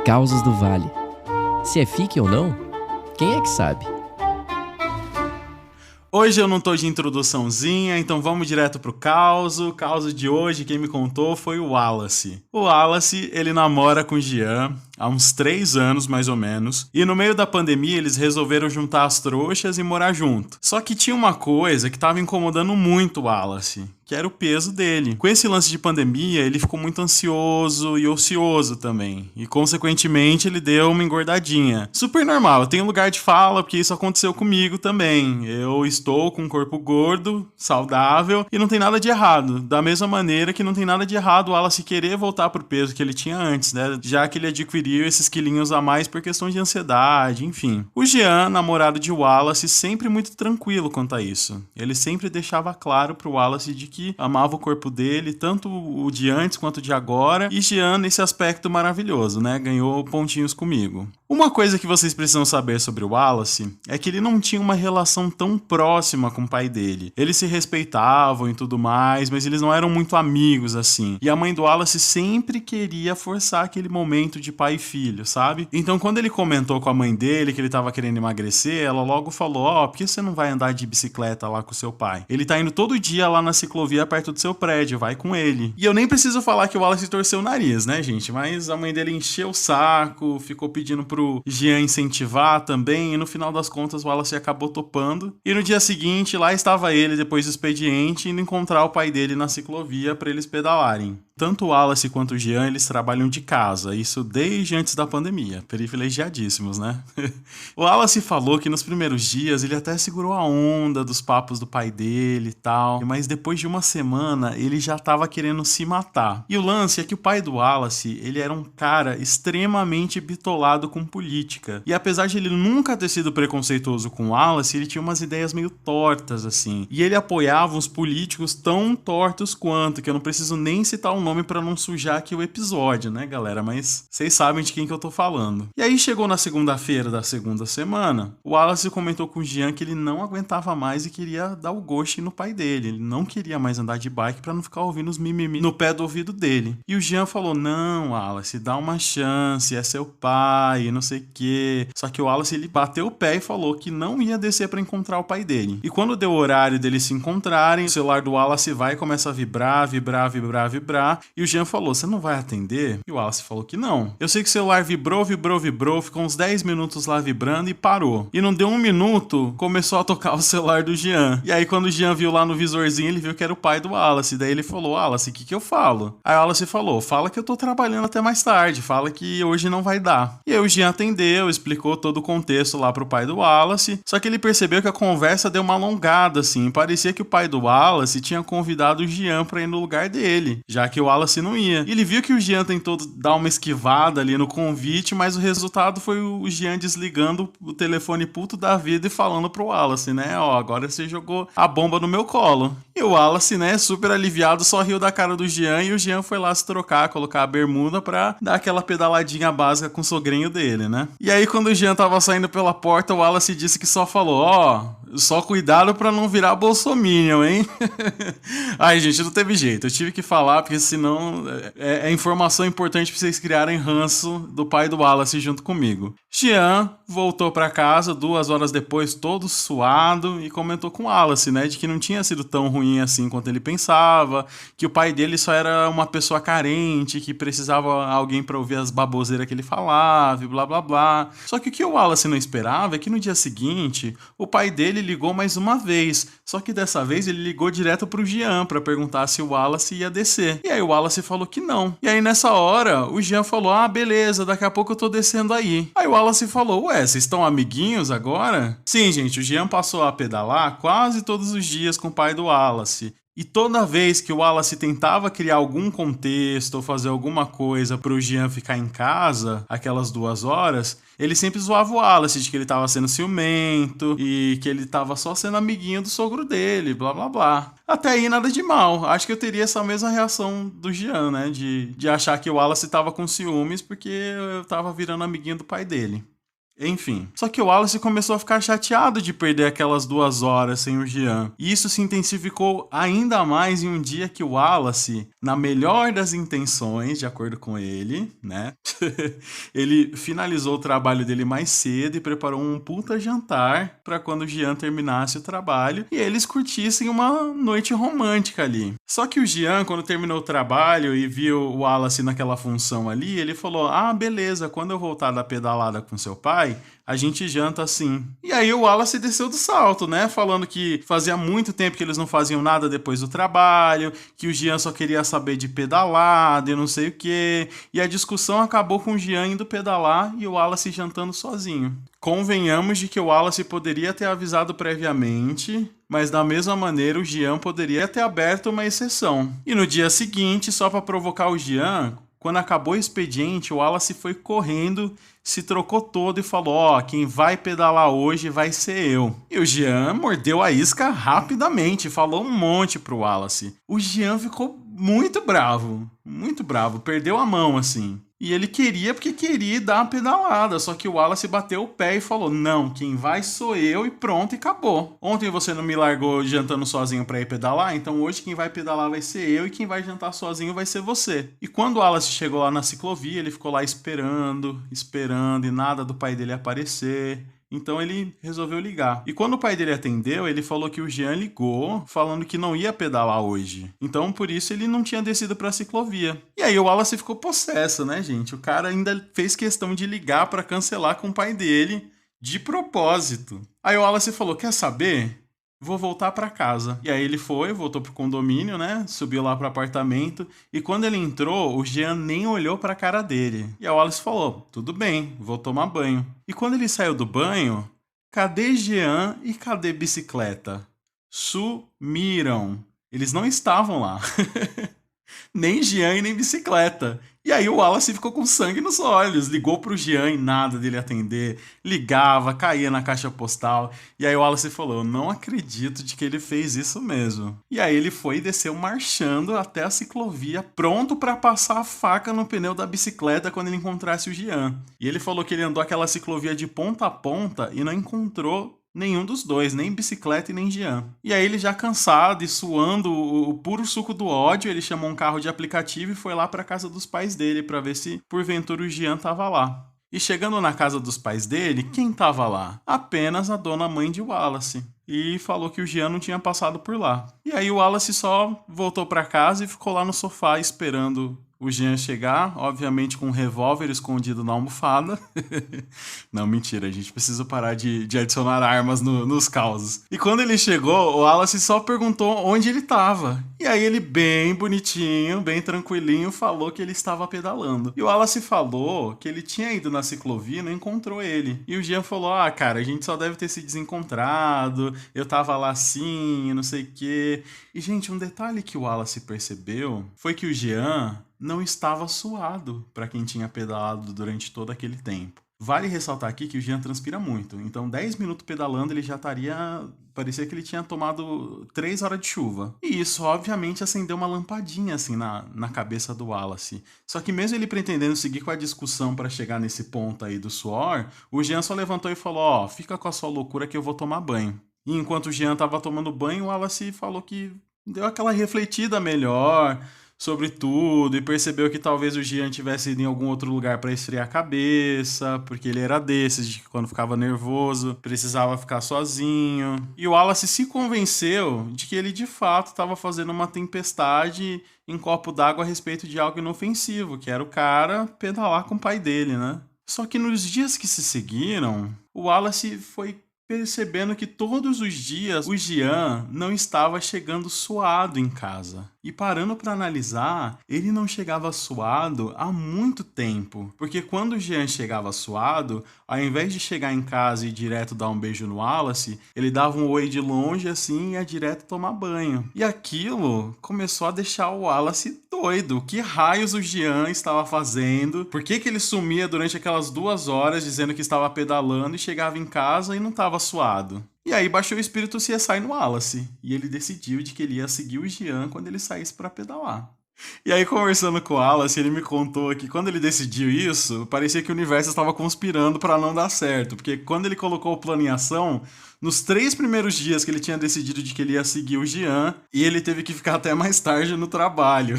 Causos do Vale. Se é fique ou não, quem é que sabe? Hoje eu não tô de introduçãozinha, então vamos direto pro caos. O caos de hoje, quem me contou foi o Wallace. O Wallace, ele namora com o Jean há uns 3 anos, mais ou menos. E no meio da pandemia, eles resolveram juntar as trouxas e morar junto. Só que tinha uma coisa que tava incomodando muito o Wallace, que era o peso dele. Com esse lance de pandemia, ele ficou muito ansioso e ocioso também. E, consequentemente, ele deu uma engordadinha. Super normal, eu tenho lugar de fala, porque isso aconteceu comigo também. Eu estou com um corpo gordo, saudável, e não tem nada de errado. Da mesma maneira que não tem nada de errado o Wallace querer voltar pro peso que ele tinha antes, né? Já que ele adquiriu esses quilinhos a mais por questão de ansiedade, enfim. O Jean, namorado de Wallace, sempre muito tranquilo quanto a isso. Ele sempre deixava claro pro Wallace de que amava o corpo dele, tanto o de antes quanto o de agora, e Jean nesse aspecto maravilhoso, né? Ganhou pontinhos comigo. Uma coisa que vocês precisam saber sobre o Wallace é que ele não tinha uma relação tão próxima com o pai dele. Eles se respeitavam e tudo mais, mas eles não eram muito amigos assim. E a mãe do Wallace sempre queria forçar aquele momento de pai e filho, sabe? Então quando ele comentou com a mãe dele que ele tava querendo emagrecer, ela logo falou: ó, por que você não vai andar de bicicleta lá com o seu pai? Ele tá indo todo dia lá na ciclovia perto do seu prédio, vai com ele. E eu nem preciso falar que o Wallace torceu o nariz, né, gente? Mas a mãe dele encheu o saco, ficou pedindo pro Jean incentivar também, e no final das contas o Wallace acabou topando. E no dia seguinte, lá estava ele, depois do expediente, indo encontrar o pai dele na ciclovia para eles pedalarem. Tanto o Wallace quanto o Jean, eles trabalham de casa, isso desde antes da pandemia, privilegiadíssimos, né? O Wallace falou que nos primeiros dias ele até segurou a onda dos papos do pai dele e tal, mas depois de uma semana ele já tava querendo se matar. E o lance é que o pai do Wallace, ele era um cara extremamente bitolado com política. E apesar de ele nunca ter sido preconceituoso com o Wallace, ele tinha umas ideias meio tortas, assim. E ele apoiava uns políticos tão tortos quanto, que eu não preciso nem citar o nome pra não sujar aqui o episódio, né, galera? Mas vocês sabem de quem que eu tô falando. E aí chegou na segunda-feira da segunda semana, o Wallace comentou com o Jean que ele não aguentava mais e queria dar o ghost no pai dele. Ele não queria mais andar de bike pra não ficar ouvindo os mimimi no pé do ouvido dele. E o Jean falou: não, Wallace, dá uma chance, é seu pai, e não sei o quê. Só que o Wallace, ele bateu o pé e falou que não ia descer pra encontrar o pai dele. E quando deu o horário deles se encontrarem, o celular do Wallace vai e começa a vibrar, vibrar, vibrar, vibrar. E o Jean falou: você não vai atender? E o Wallace falou que não. Eu sei que o celular vibrou, vibrou, vibrou, ficou uns 10 minutos lá vibrando e parou. E não deu 1 minuto, começou a tocar o celular do Jean. E aí quando o Jean viu lá no visorzinho, ele viu que era o pai do Wallace. Daí ele falou: Wallace, o que eu falo? Aí o Wallace falou: fala que eu tô trabalhando até mais tarde, fala que hoje não vai dar. E aí o Jean atendeu, explicou todo o contexto lá pro pai do Wallace, só que ele percebeu que a conversa deu uma alongada, assim, parecia que o pai do Wallace tinha convidado o Jean pra ir no lugar dele, já que o Wallace não ia. E ele viu que o Jean tentou dar uma esquivada ali no convite, mas o resultado foi o Jean desligando o telefone puto da vida e falando pro Wallace, né, ó, agora você jogou a bomba no meu colo. E o Wallace, né, super aliviado, só riu da cara do Jean, e o Jean foi lá se trocar, colocar a bermuda pra dar aquela pedaladinha básica com o sogrinho dele, né. E aí quando o Jean tava saindo pela porta, o Wallace disse que só falou: ó, só cuidado pra não virar bolsominion, hein? Ai, gente, não teve jeito. Eu tive que falar, porque senão é informação importante pra vocês criarem ranço do pai do Wallace junto comigo. Jean voltou pra casa 2 horas depois, todo suado, e comentou com o Wallace, né, de que não tinha sido tão ruim assim quanto ele pensava, que o pai dele só era uma pessoa carente, que precisava alguém pra ouvir as baboseiras que ele falava, e blá blá blá. Só que o que o Wallace não esperava é que no dia seguinte, o pai dele ligou mais uma vez, só que dessa vez ele ligou direto pro Jean pra perguntar se o Wallace ia descer. E aí o Wallace falou que não. E aí nessa hora, o Jean falou: ah, beleza, daqui a pouco eu tô descendo aí. Aí o Wallace falou: ué, vocês estão amiguinhos agora? Sim, gente, o Jean passou a pedalar quase todos os dias com o pai do Wallace. E toda vez que o Wallace tentava criar algum contexto ou fazer alguma coisa pro Jean ficar em casa, aquelas 2 horas, ele sempre zoava o Wallace de que ele tava sendo ciumento e que ele tava só sendo amiguinho do sogro dele, blá blá blá. Até aí nada de mal. Acho que eu teria essa mesma reação do Jean, né? De achar que o Wallace tava com ciúmes porque eu tava virando amiguinho do pai dele. Enfim, só que o Wallace começou a ficar chateado de perder aquelas 2 horas sem o Jean. E isso se intensificou ainda mais em um dia que o Wallace, na melhor das intenções, de acordo com ele, né? Ele finalizou o trabalho dele mais cedo e preparou um puta jantar para quando o Jean terminasse o trabalho e eles curtissem uma noite romântica ali. Só que o Jean, quando terminou o trabalho e viu o Wallace naquela função ali, ele falou: "Ah, beleza, quando eu voltar da pedalada com seu pai, a gente janta assim." E aí o Wallace desceu do salto, né? Falando que fazia muito tempo que eles não faziam nada depois do trabalho, que o Jean só queria saber de pedalada e não sei o quê. E a discussão acabou com o Jean indo pedalar e o Wallace jantando sozinho. Convenhamos de que o Wallace poderia ter avisado previamente, mas da mesma maneira o Jean poderia ter aberto uma exceção. E no dia seguinte, só para provocar o Jean, quando acabou o expediente, o Wallace foi correndo, se trocou todo e falou: "Ó, quem vai pedalar hoje vai ser eu." E o Jean mordeu a isca rapidamente, falou um monte pro Wallace. O Jean ficou muito bravo, perdeu a mão assim. E ele queria porque queria dar uma pedalada, só que o Wallace bateu o pé e falou: "Não, quem vai sou eu", e pronto, e acabou. Ontem você não me largou jantando sozinho pra ir pedalar, então hoje quem vai pedalar vai ser eu e quem vai jantar sozinho vai ser você. E quando o Wallace chegou lá na ciclovia, ele ficou lá esperando e nada do pai dele aparecer. Então ele resolveu ligar. E quando o pai dele atendeu, ele falou que o Jean ligou falando que não ia pedalar hoje. Então por isso ele não tinha descido pra ciclovia. E aí o Wallace ficou possesso, né, gente? O cara ainda fez questão de ligar pra cancelar com o pai dele de propósito. Aí o Wallace falou: "Quer saber? Vou voltar pra casa." E aí ele voltou pro condomínio, né? Subiu lá pro apartamento. E quando ele entrou, o Jean nem olhou pra cara dele. E a Wallace falou: "Tudo bem, vou tomar banho." E quando ele saiu do banho, cadê Jean e cadê bicicleta? Sumiram. Eles não estavam lá. Nem Jean e nem bicicleta. E aí o Wallace ficou com sangue nos olhos, ligou pro Jean e nada dele atender, ligava, caía na caixa postal. E aí o Wallace falou: "Eu não acredito de que ele fez isso mesmo." E aí ele foi e desceu marchando até a ciclovia, pronto pra passar a faca no pneu da bicicleta quando ele encontrasse o Jean. E ele falou que ele andou aquela ciclovia de ponta a ponta e não encontrou nenhum dos dois, nem bicicleta e nem Jean. E aí ele já cansado e suando o puro suco do ódio, ele chamou um carro de aplicativo e foi lá pra casa dos pais dele pra ver se porventura o Jean tava lá. E chegando na casa dos pais dele, quem tava lá? Apenas a dona mãe de Wallace. E falou que o Jean não tinha passado por lá. E aí o Wallace só voltou pra casa e ficou lá no sofá esperando o Jean chegar, obviamente com um revólver escondido na almofada. Não, mentira, a gente precisa parar de adicionar armas nos causos. E quando ele chegou, o Wallace só perguntou onde ele estava. E aí ele, bem bonitinho, bem tranquilinho, falou que ele estava pedalando. E o Wallace falou que ele tinha ido na ciclovia e não encontrou ele. E o Jean falou: "Ah, cara, a gente só deve ter se desencontrado, eu tava lá assim, não sei o quê." E, gente, um detalhe que o Wallace percebeu foi que o Jean não estava suado para quem tinha pedalado durante todo aquele tempo. Vale ressaltar aqui que o Jean transpira muito, então 10 minutos pedalando ele já estaria... parecia que ele tinha tomado 3 horas de chuva. E isso, obviamente, acendeu uma lampadinha assim na cabeça do Wallace. Só que mesmo ele pretendendo seguir com a discussão para chegar nesse ponto aí do suor, o Jean só levantou e falou: "Ó, fica com a sua loucura que eu vou tomar banho." E enquanto o Jean tava tomando banho, o Wallace falou que deu aquela refletida melhor sobre tudo e percebeu que talvez o Jean tivesse ido em algum outro lugar para esfriar a cabeça, porque ele era desses, de que quando ficava nervoso precisava ficar sozinho. E o Wallace se convenceu de que ele de fato estava fazendo uma tempestade em copo d'água a respeito de algo inofensivo, que era o cara pedalar com o pai dele, né? Só que nos dias que se seguiram, o Wallace foi percebendo que todos os dias o Jean não estava chegando suado em casa. E parando para analisar, ele não chegava suado há muito tempo. Porque quando o Jean chegava suado, ao invés de chegar em casa e ir direto dar um beijo no Wallace, ele dava um oi de longe assim e ia direto tomar banho. E aquilo começou a deixar o Wallace doido. Que raios o Jean estava fazendo? Por que ele sumia durante aquelas 2 horas dizendo que estava pedalando e chegava em casa e não estava suado? E aí baixou o espírito CSI no Wallace, e ele decidiu de que ele ia seguir o Jean quando ele saísse para pedalar. E aí, conversando com o Wallace, ele me contou que quando ele decidiu isso, parecia que o universo estava conspirando para não dar certo. Porque quando ele colocou o plano em ação, nos 3 primeiros dias que ele tinha decidido de que ele ia seguir o Jean, e ele teve que ficar até mais tarde no trabalho.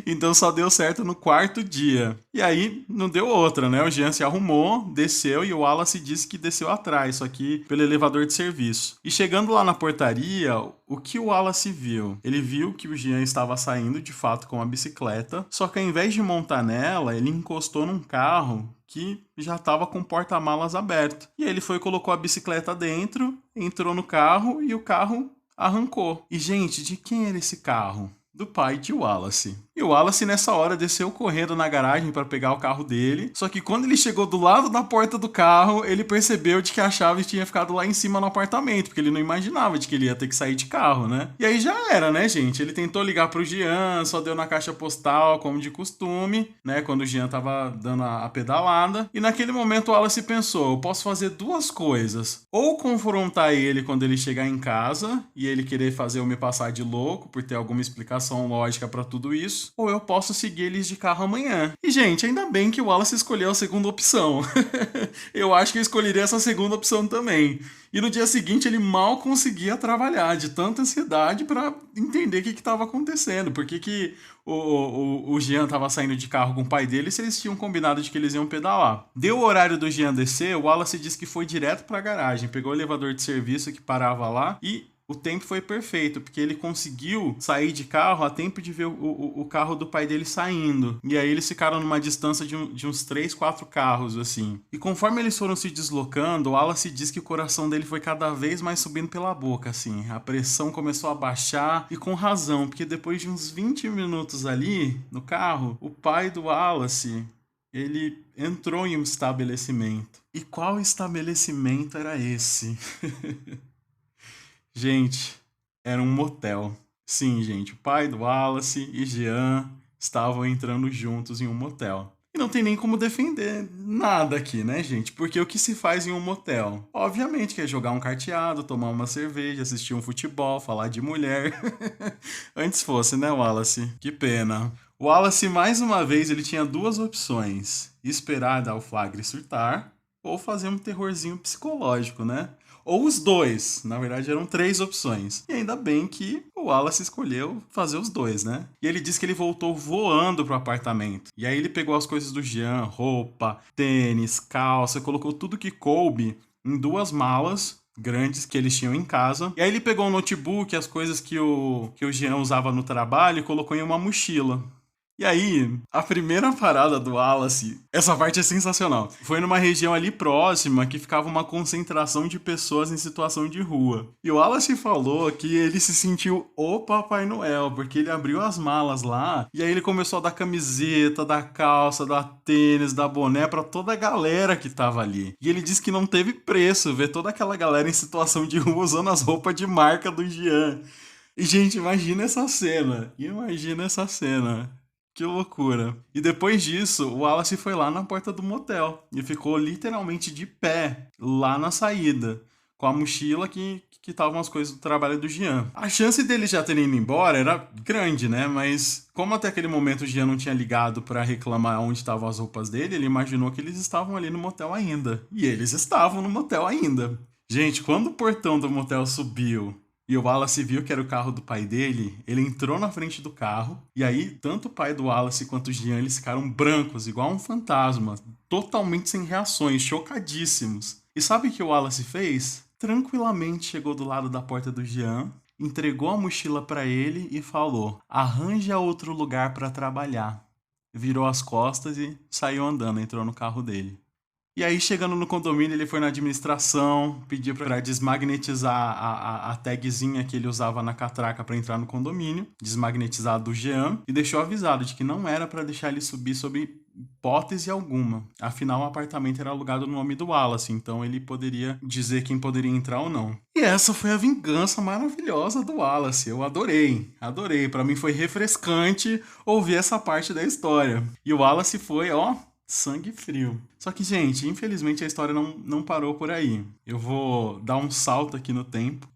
Então só deu certo no 4º dia. E aí não deu outra, né? O Jean se arrumou, desceu e o Wallace disse que desceu atrás, só que pelo elevador de serviço. E chegando lá na portaria, o que o Wallace viu? Ele viu que o Jean estava saindo de fato com a bicicleta, só que ao invés de montar nela, ele encostou num carro que já estava com o porta-malas aberto. E aí ele foi e colocou a bicicleta dentro, entrou no carro e o carro arrancou. E, gente, de quem era esse carro? Do pai de Wallace. E o Wallace, nessa hora, desceu correndo na garagem para pegar o carro dele. Só que quando ele chegou do lado da porta do carro, ele percebeu de que a chave tinha ficado lá em cima no apartamento, porque ele não imaginava de que ele ia ter que sair de carro, né? E aí já era, né, gente? Ele tentou ligar pro Jean, só deu na caixa postal, como de costume, né? Quando o Jean tava dando a pedalada. E naquele momento o Wallace pensou, eu posso fazer 2 coisas. Ou confrontar ele quando ele chegar em casa, e ele querer fazer eu me passar de louco, por ter alguma explicação lógica pra tudo isso, ou eu posso seguir eles de carro amanhã. E, gente, ainda bem que o Wallace escolheu a segunda opção. Eu acho que eu escolheria essa segunda opção também. E no dia seguinte ele mal conseguia trabalhar, de tanta ansiedade pra entender o que estava acontecendo. Por que o Jean estava saindo de carro com o pai dele se eles tinham combinado de que eles iam pedalar. Deu o horário do Jean descer, o Wallace disse que foi direto pra garagem, pegou o elevador de serviço que parava lá e o tempo foi perfeito, porque ele conseguiu sair de carro a tempo de ver o carro do pai dele saindo. E aí eles ficaram numa distância de uns 3, 4 carros, assim. E conforme eles foram se deslocando, o Wallace diz que o coração dele foi cada vez mais subindo pela boca, assim. A pressão começou a baixar, e com razão, porque depois de uns 20 minutos ali, no carro, o pai do Wallace, ele entrou em um estabelecimento. E qual estabelecimento era esse? Gente, era um motel. Sim, gente, o pai do Wallace e Jean estavam entrando juntos em um motel. E não tem nem como defender nada aqui, né, gente? Porque o que se faz em um motel? Obviamente que é jogar um carteado, tomar uma cerveja, assistir um futebol, falar de mulher. Antes fosse, né, Wallace? Que pena. O Wallace, mais uma vez, ele tinha 2 opções. Esperar dar o flagra e surtar, ou fazer um terrorzinho psicológico, né? Ou os dois. Na verdade, eram 3 opções. E ainda bem que o Wallace escolheu fazer os dois, né? E ele disse que ele voltou voando pro apartamento. E aí ele pegou as coisas do Jean, roupa, tênis, calça, colocou tudo que coube em 2 malas grandes que eles tinham em casa. E aí ele pegou o notebook, as coisas que o Jean usava no trabalho e colocou em uma mochila. E aí, a primeira parada do Wallace, essa parte é sensacional. Foi numa região ali próxima que ficava uma concentração de pessoas em situação de rua. E o Wallace falou que ele se sentiu o Papai Noel, porque ele abriu as malas lá e aí ele começou a dar camiseta, dar calça, dar tênis, dar boné pra toda a galera que tava ali. E ele disse que não teve preço ver toda aquela galera em situação de rua usando as roupas de marca do Jean. E, gente, imagina essa cena. Imagina essa cena. Que loucura. E depois disso, o Wallace foi lá na porta do motel e ficou literalmente de pé lá na saída, com a mochila que estavam as coisas do trabalho do Jean. A chance dele já terem ido embora era grande, né? Mas como até aquele momento o Jean não tinha ligado pra reclamar onde estavam as roupas dele, ele imaginou que eles estavam ali no motel ainda. E eles estavam no motel ainda. Gente, quando o portão do motel subiu e o Wallace viu que era o carro do pai dele, ele entrou na frente do carro, e aí tanto o pai do Wallace quanto o Jean, eles ficaram brancos, igual um fantasma, totalmente sem reações, chocadíssimos. E sabe o que o Wallace fez? Tranquilamente chegou do lado da porta do Jean, entregou a mochila pra ele e falou: arranja outro lugar pra trabalhar. Virou as costas e saiu andando, entrou no carro dele. E aí, chegando no condomínio, ele foi na administração, pediu para desmagnetizar a tagzinha que ele usava na catraca para entrar no condomínio, desmagnetizar do Jean, e deixou avisado de que não era para deixar ele subir sob hipótese alguma. Afinal, o apartamento era alugado no nome do Wallace, então ele poderia dizer quem poderia entrar ou não. E essa foi a vingança maravilhosa do Wallace. Eu adorei, adorei. Para mim foi refrescante ouvir essa parte da história. E o Wallace foi, Sangue frio. Só que, gente, infelizmente a história não parou por aí. Eu vou dar um salto aqui no tempo,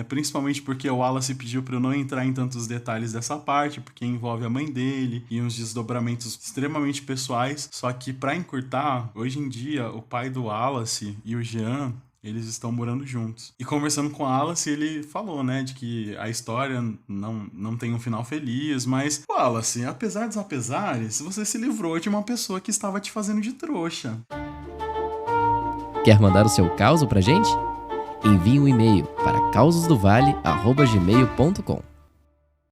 principalmente porque o Wallace pediu para eu não entrar em tantos detalhes dessa parte, porque envolve a mãe dele e uns desdobramentos extremamente pessoais. Só que, para encurtar, hoje em dia, o pai do Wallace e o Jean, eles estão morando juntos. E conversando com a Alice, ele falou, né, de que a história não tem um final feliz, mas, Wallace, apesar dos apesares, você se livrou de uma pessoa que estava te fazendo de trouxa. Quer mandar o seu causo pra gente? Envie um e-mail para causosdovale@gmail.com.